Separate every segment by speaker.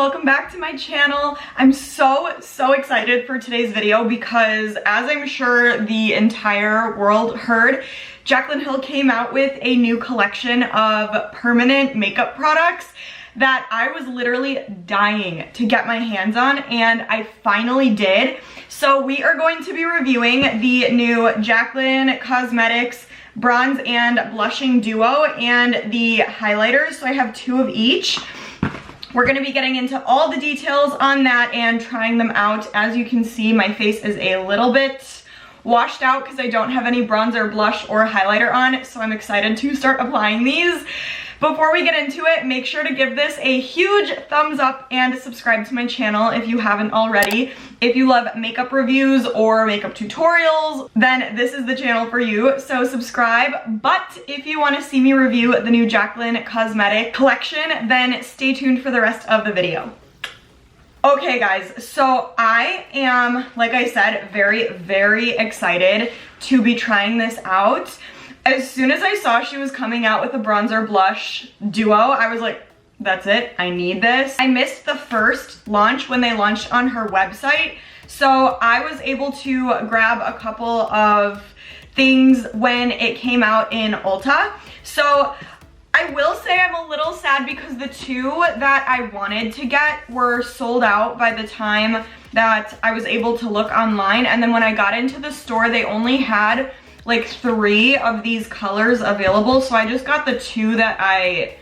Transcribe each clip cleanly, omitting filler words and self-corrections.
Speaker 1: welcome back to my channel. I'm so excited for today's video because, as I'm sure the entire world heard, Jaclyn Hill came out with a new collection of permanent makeup products that I was literally dying to get my hands on, and I finally did. So we are going to be reviewing the new Jaclyn Cosmetics Bronze and Blushing Duo and the highlighters. So I have two of each. We're gonna be getting into all the details on that and trying them out. As you can see, my face is a little bit washed out because I don't have any bronzer, blush, or highlighter on, so I'm excited to start applying these. Before we get into it, make sure to give this a huge thumbs up and subscribe to my channel if you haven't already. If you love makeup reviews or makeup tutorials, then this is the channel for you, so subscribe. But if you want to see me review the new Jaclyn Cosmetic collection, then stay tuned for the rest of the video. Okay guys, so I am, like I said, very excited to be trying this out. As soon as I saw she was coming out with a bronzer blush duo, I was like, that's it, I need this. I missed the first launch when they launched on her website, so I was able to grab a couple of things when it came out in Ulta. So I will say I'm a little sad because the two that I wanted to get were sold out by the time that I was able to look online, and then when I got into the store, they only had like 3 of these colors available, so I just got the 2 that I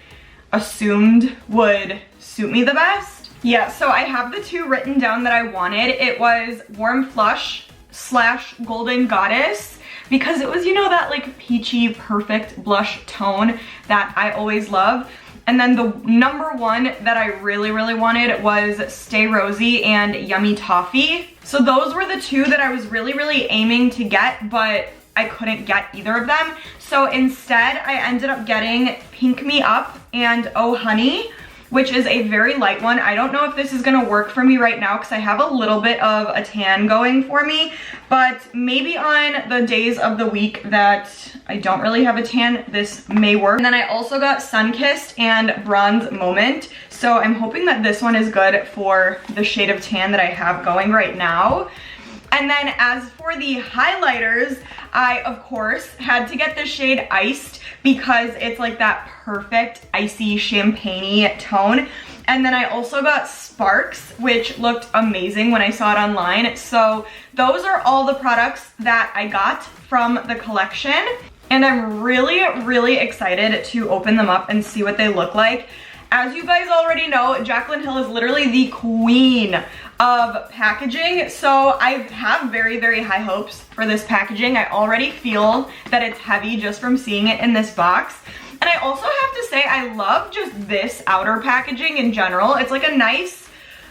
Speaker 1: assumed would suit me the best. Yeah, so I have the 2 written down that I wanted. It was Warm Flush / Golden Goddess, because it was, you know, that like peachy perfect blush tone that I always love. And then the number 1 that I really wanted was Stay Rosy and Yummy Toffee. So those were the 2 that I was really aiming to get, but I couldn't get either of them. So instead, I ended up getting Pink Me Up and Oh Honey, which is a very light one. I don't know if this is gonna work for me right now because I have a little bit of a tan going for me, but maybe on the days of the week that I don't really have a tan, this may work. And then I also got Sunkissed and Bronze Moment. So I'm hoping that this one is good for the shade of tan that I have going right now. And then as for the highlighters, I, of course, had to get the shade Iced because it's like that perfect icy champagne-y tone. And then I also got Sparks, which looked amazing when I saw it online. So those are all the products that I got from the collection. And I'm really excited to open them up and see what they look like. As you guys already know, Jaclyn Hill is literally the queen of packaging, so I have very high hopes for this packaging. I already feel that it's heavy just from seeing it in this box. And I also have to say, I love just this outer packaging in general. It's like a nice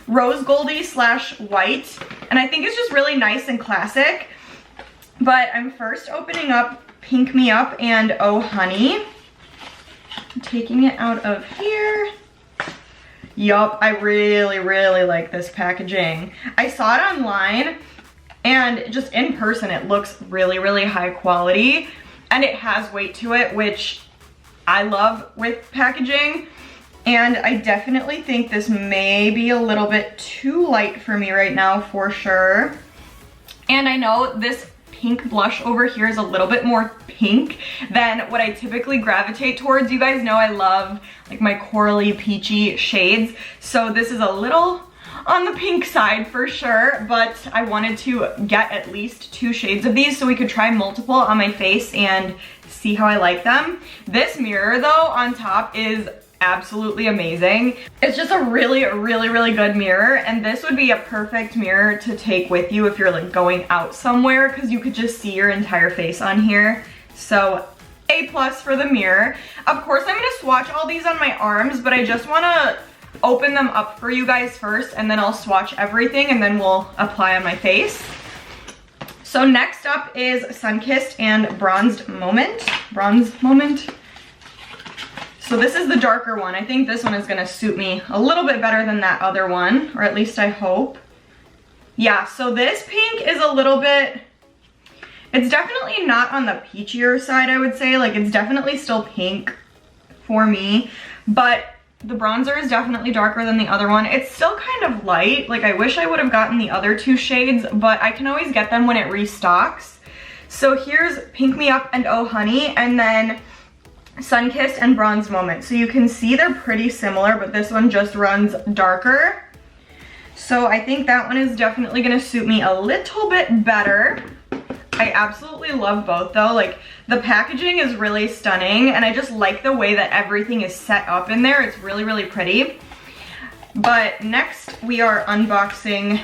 Speaker 1: rose goldy / white, and I think it's just really nice and classic. But I'm first opening up Pink Me Up and Oh Honey. I'm taking it out of here. Yup, I really like this packaging. I saw it online, and just in person it looks really high quality, and it has weight to it, which I love with packaging. And I definitely think this may be a little bit too light for me right now, for sure. And I know this pink blush over here is a little bit more pink than what I typically gravitate towards. You guys know I love like my corally peachy shades, so this is a little on the pink side for sure, but I wanted to get at least 2 shades of these so we could try multiple on my face and see how I like them. This mirror though on top is absolutely amazing. It's just a really good mirror, and this would be a perfect mirror to take with you if you're like going out somewhere, because you could just see your entire face on here. So A+ for the mirror. Of course I'm gonna swatch all these on my arms, but I just wanna open them up for you guys first, and then I'll swatch everything and then we'll apply on my face. So next up is Sunkissed and Bronze Moment. So this is the darker one. I think this one is gonna suit me a little bit better than that other one, or at least I hope. Yeah, so this pink is a little bit, it's definitely not on the peachier side, I would say. Like, it's definitely still pink for me, but the bronzer is definitely darker than the other one. It's still kind of light. Like, I wish I would have gotten the other two shades, but I can always get them when it restocks. So here's Pink Me Up and Oh Honey, and then Sunkissed and Bronze Moment. So you can see they're pretty similar, but this one just runs darker. So I think that one is definitely gonna suit me a little bit better. I absolutely love both though. Like, the packaging is really stunning, and I just like the way that everything is set up in there. It's really, really pretty. But next we are unboxing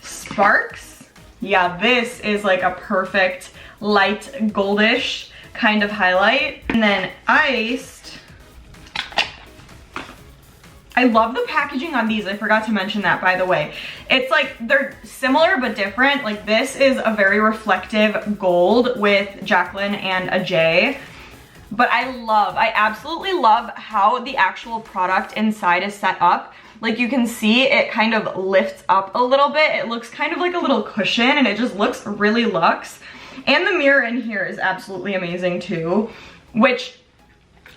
Speaker 1: Sparks. Yeah, this is like a perfect light goldish kind of highlight. And then Iced. I love the packaging on these. I forgot to mention that, by the way. It's like, they're similar but different. Like, this is a very reflective gold with Jaclyn and a J. But I absolutely love how the actual product inside is set up. Like, you can see it kind of lifts up a little bit. It looks kind of like a little cushion, and it just looks really luxe. And the mirror in here is absolutely amazing too, which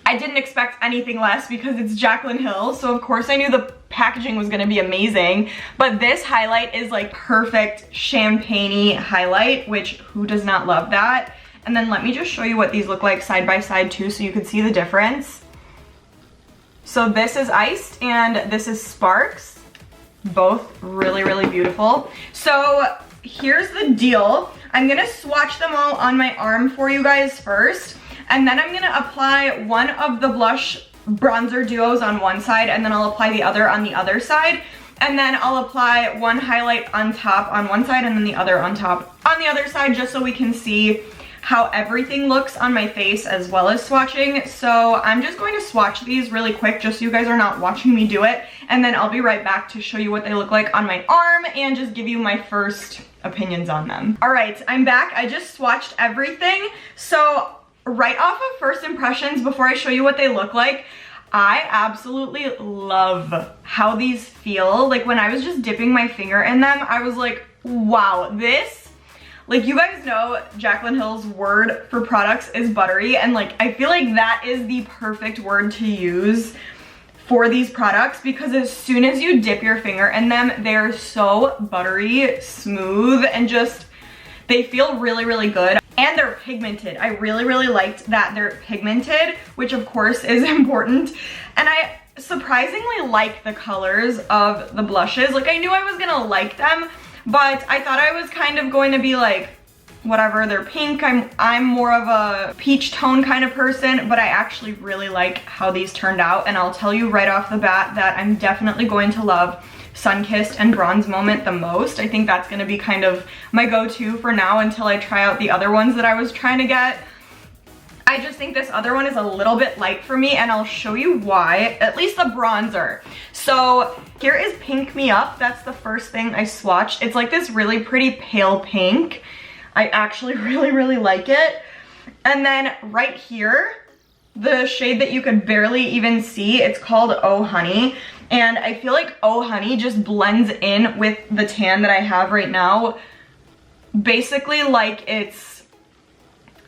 Speaker 1: I didn't expect anything less because it's Jaclyn Hill. So of course I knew the packaging was gonna be amazing, but this highlight is like perfect champagne-y highlight, which who does not love that? And then let me just show you what these look like side by side too, so you can see the difference. So this is Iced and this is Sparks. Both really, really beautiful. So here's the deal. I'm gonna swatch them all on my arm for you guys first, and then I'm gonna apply one of the blush bronzer duos on one side, and then I'll apply the other on the other side. And then I'll apply one highlight on top on one side and then the other on top on the other side, just so we can see how everything looks on my face as well as swatching. So I'm just going to swatch these really quick just so you guys are not watching me do it, and then I'll be right back to show you what they look like on my arm and just give you my first opinions on them. All right, I'm back. I just swatched everything. So right off of first impressions, before I show you what they look like, I absolutely love how these feel. Like, when I was just dipping my finger in them, I was like, wow, this, like, you guys know Jaclyn Hill's word for products is buttery, and like, I feel like that is the perfect word to use for these products, because as soon as you dip your finger in them, they're so buttery, smooth, and just, they feel really, really good. And they're pigmented. I really, really liked that they're pigmented, which of course is important. And I surprisingly like the colors of the blushes. Like, I knew I was gonna like them, but I thought I was kind of going to be like, whatever, they're pink. I'm more of a peach tone kind of person, but I actually really like how these turned out. And I'll tell you right off the bat that I'm definitely going to love Sunkissed and Bronze Moment the most. I think that's gonna be kind of my go-to for now until I try out the other ones that I was trying to get. I just think this other one is a little bit light for me, and I'll show you why, at least the bronzer. So here is Pink Me Up. That's the first thing I swatched. It's like this really pretty pale pink. I actually really, really like it. And then right here, the shade that you could barely even see, it's called Oh Honey. And I feel like Oh Honey just blends in with the tan that I have right now. Basically like it's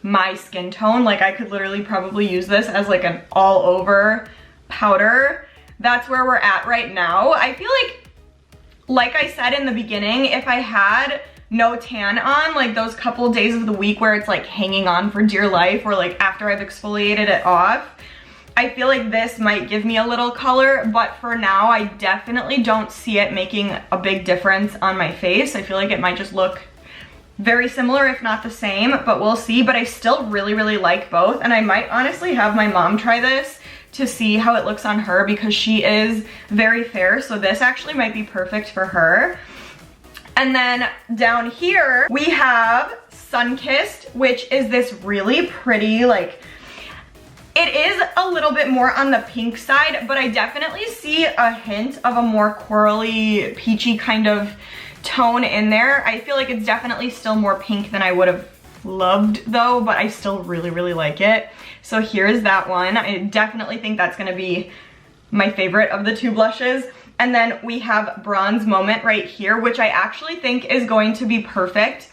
Speaker 1: my skin tone. Like, I could literally probably use this as like an all over powder. That's where we're at right now. I feel like I said in the beginning, if I had no tan on, like those couple days of the week where it's like hanging on for dear life, or like after I've exfoliated it off, I feel like this might give me a little color, but for now, I definitely don't see it making a big difference on my face. I feel like it might just look very similar, if not the same, but we'll see. But I still really, really like both, and I might honestly have my mom try this to see how it looks on her, because she is very fair, so this actually might be perfect for her. And then down here, we have Sunkissed, which is this really pretty, like, it is a little bit more on the pink side, but I definitely see a hint of a more corally, peachy kind of tone in there. I feel like it's definitely still more pink than I would have loved though, but I still really, really like it. So here's that one. I definitely think that's gonna be my favorite of the two blushes. And then we have Bronze Moment right here, which I actually think is going to be perfect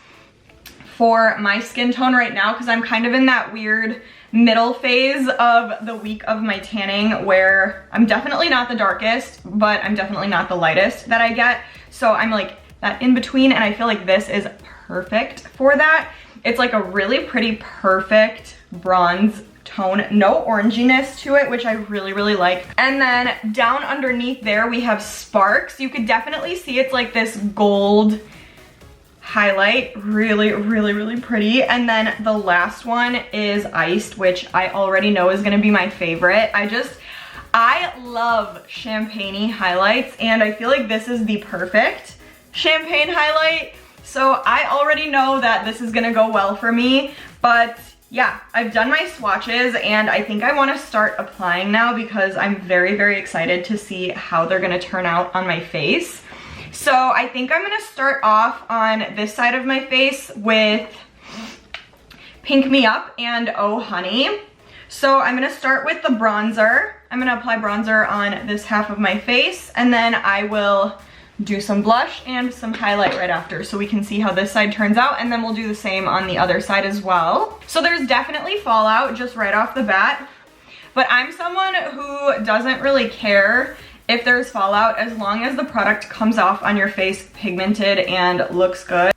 Speaker 1: for my skin tone right now because I'm kind of in that weird middle phase of the week of my tanning where I'm definitely not the darkest, but I'm definitely not the lightest that I get. So I'm like that in between, and I feel like this is perfect for that. It's like a really pretty perfect bronze tone, no oranginess to it, which I really, really like. And then down underneath there, we have Sparks. You could definitely see it's like this gold highlight, really, really, really pretty. And then the last one is Iced, which I already know is gonna be my favorite. I love champagne-y highlights, and I feel like this is the perfect champagne highlight. So I already know that this is gonna go well for me, but yeah, I've done my swatches and I think I wanna start applying now because I'm very, very excited to see how they're gonna turn out on my face. So I think I'm gonna start off on this side of my face with Pink Me Up and Oh Honey. So I'm gonna start with the bronzer. I'm gonna apply bronzer on this half of my face, and then I will do some blush and some highlight right after so we can see how this side turns out, and then we'll do the same on the other side as well. So there's definitely fallout just right off the bat, but I'm someone who doesn't really care if there's fallout as long as the product comes off on your face pigmented and looks good.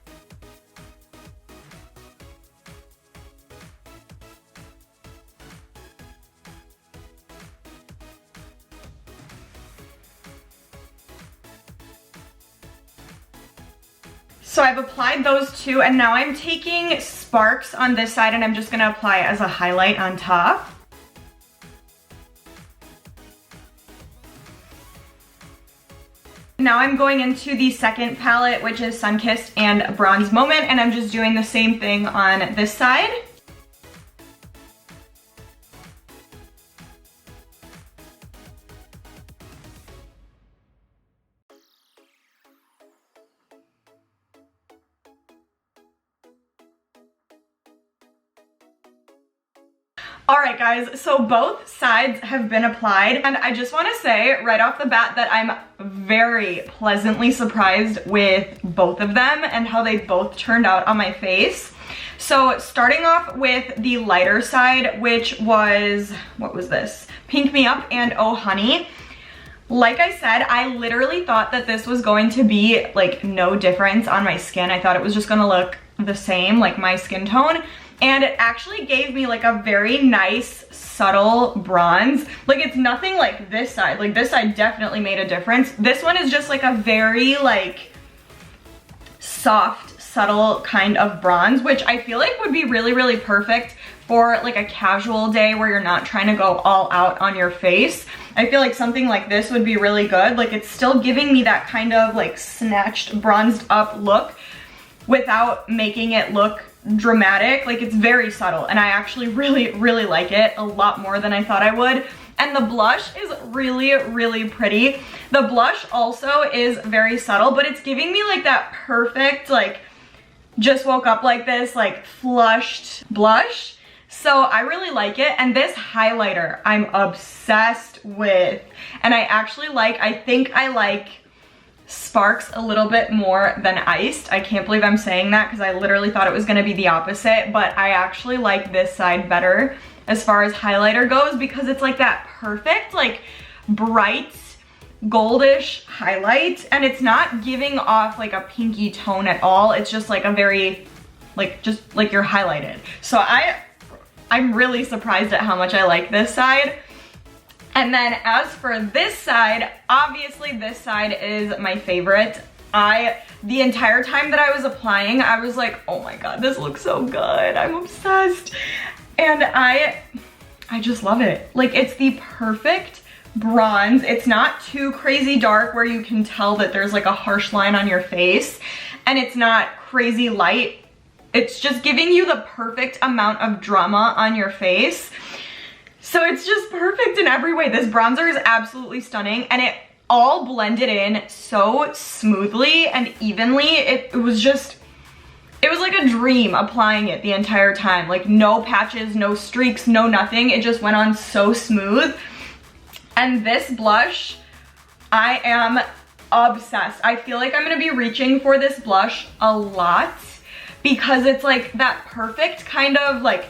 Speaker 1: So I've applied those two, and now I'm taking Sparks on this side and I'm just gonna apply it as a highlight on top. Now I'm going into the second palette, which is Sunkissed and Bronze Moment, and I'm just doing the same thing on this side. Alright guys, so both sides have been applied, and I just want to say right off the bat that I'm very pleasantly surprised with both of them and how they both turned out on my face. So starting off with the lighter side, which was, what was this? Pink Me Up and Oh Honey. Like I said, I literally thought that this was going to be like no difference on my skin. I thought it was just gonna look the same, like my skin tone. And it actually gave me like a very nice, subtle bronze. Like it's nothing like this side. Like this side definitely made a difference. This one is just like a very like soft, subtle kind of bronze, which I feel like would be really, really perfect for like a casual day where you're not trying to go all out on your face. I feel like something like this would be really good. Like it's still giving me that kind of like snatched, bronzed up look without making it look dramatic. Like it's very subtle, and I actually really, really like it a lot more than I thought I would. And the blush is really, really pretty. The blush also is very subtle, but it's giving me like that perfect, like just woke up like this, like flushed blush. So I really like it. And this highlighter I'm obsessed with, and I think I like Sparks a little bit more than Iced. I can't believe I'm saying that because I literally thought it was going to be the opposite, but I actually like this side better as far as highlighter goes because it's like that perfect, like bright goldish highlight, and it's not giving off like a pinky tone at all. It's just like a very, like just like you're highlighted. So I'm really surprised at how much I like this side. And then as for this side, obviously this side is my favorite. The entire time that I was applying, I was like, oh my God, this looks so good. I'm obsessed. And I just love it. Like it's the perfect bronze. It's not too crazy dark where you can tell that there's like a harsh line on your face, and it's not crazy light. It's just giving you the perfect amount of drama on your face. So it's just perfect in every way. This bronzer is absolutely stunning, and it all blended in so smoothly and evenly. It was like a dream applying it the entire time. Like no patches, no streaks, no nothing. It just went on so smooth. And this blush, I am obsessed. I feel like I'm gonna be reaching for this blush a lot because it's like that perfect kind of like,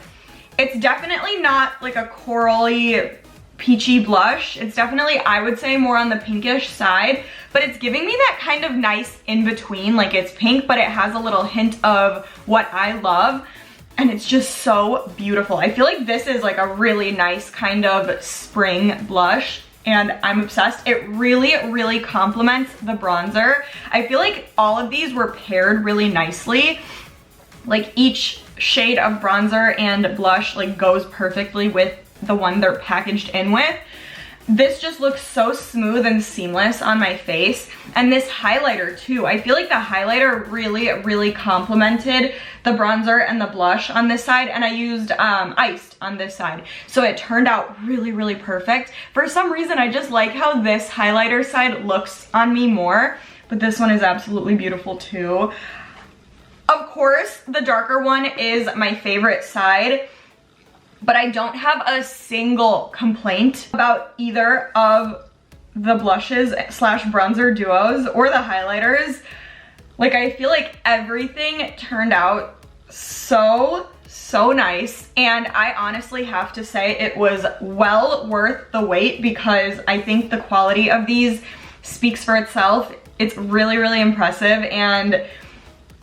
Speaker 1: it's definitely not like a corally peachy blush. It's definitely, I would say, more on the pinkish side, but it's giving me that kind of nice in between. Like it's pink, but it has a little hint of what I love. And it's just so beautiful. I feel like this is like a really nice kind of spring blush, and I'm obsessed. It really, really complements the bronzer. I feel like all of these were paired really nicely. Like each shade of bronzer and blush like goes perfectly with the one they're packaged in with. This just looks so smooth and seamless on my face. And this highlighter too, I feel like the highlighter really, really complemented the bronzer and the blush on this side, and I used iced on this side. So it turned out really, really perfect. For some reason, I just like how this highlighter side looks on me more, but this one is absolutely beautiful too. Of course, the darker one is my favorite side, but I don't have a single complaint about either of the blushes slash bronzer duos or the highlighters. Like I feel like everything turned out so nice, and I honestly have to say it was well worth the wait, because I think the quality of these speaks for itself. It's really, really impressive, and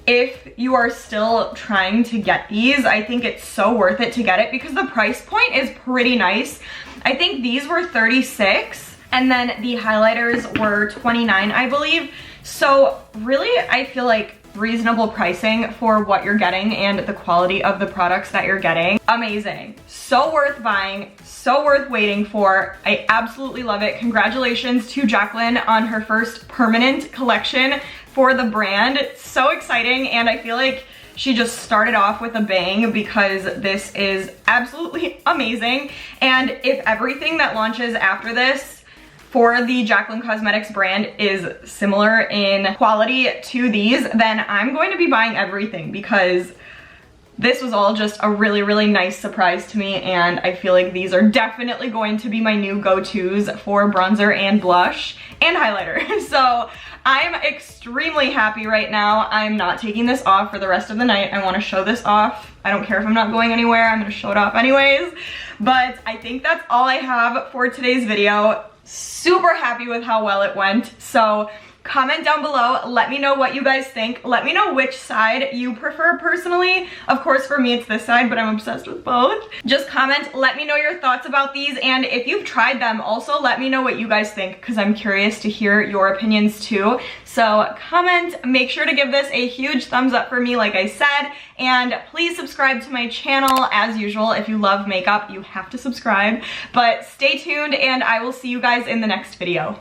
Speaker 1: if you are still trying to get these, I think it's so worth it to get it because the price point is pretty nice. I think these were $36 and then the highlighters were $29, I believe. So really, I feel like reasonable pricing for what you're getting and the quality of the products that you're getting. Amazing. So worth buying, so worth waiting for. I absolutely love it. Congratulations to Jaclyn on her first permanent collection for the brand. It's so exciting, and I feel like she just started off with a bang because this is absolutely amazing. And if everything that launches after this for the Jaclyn Cosmetics brand is similar in quality to these, then I'm going to be buying everything, because this was all just a really, really nice surprise to me, and I feel like these are definitely going to be my new go-tos for bronzer and blush and highlighter. So I'm extremely happy right now. I'm not taking this off for the rest of the night. I want to show this off. I don't care if I'm not going anywhere. I'm going to show it off anyways. But I think that's all I have for today's video. Super happy with how well it went. So comment down below, let me know what you guys think. Let me know which side you prefer personally. Of course, for me it's this side, but I'm obsessed with both. Just comment, let me know your thoughts about these, and if you've tried them, also let me know what you guys think, because I'm curious to hear your opinions too. So comment, make sure to give this a huge thumbs up for me like I said, and please subscribe to my channel. As usual, if you love makeup, you have to subscribe. But stay tuned, and I will see you guys in the next video.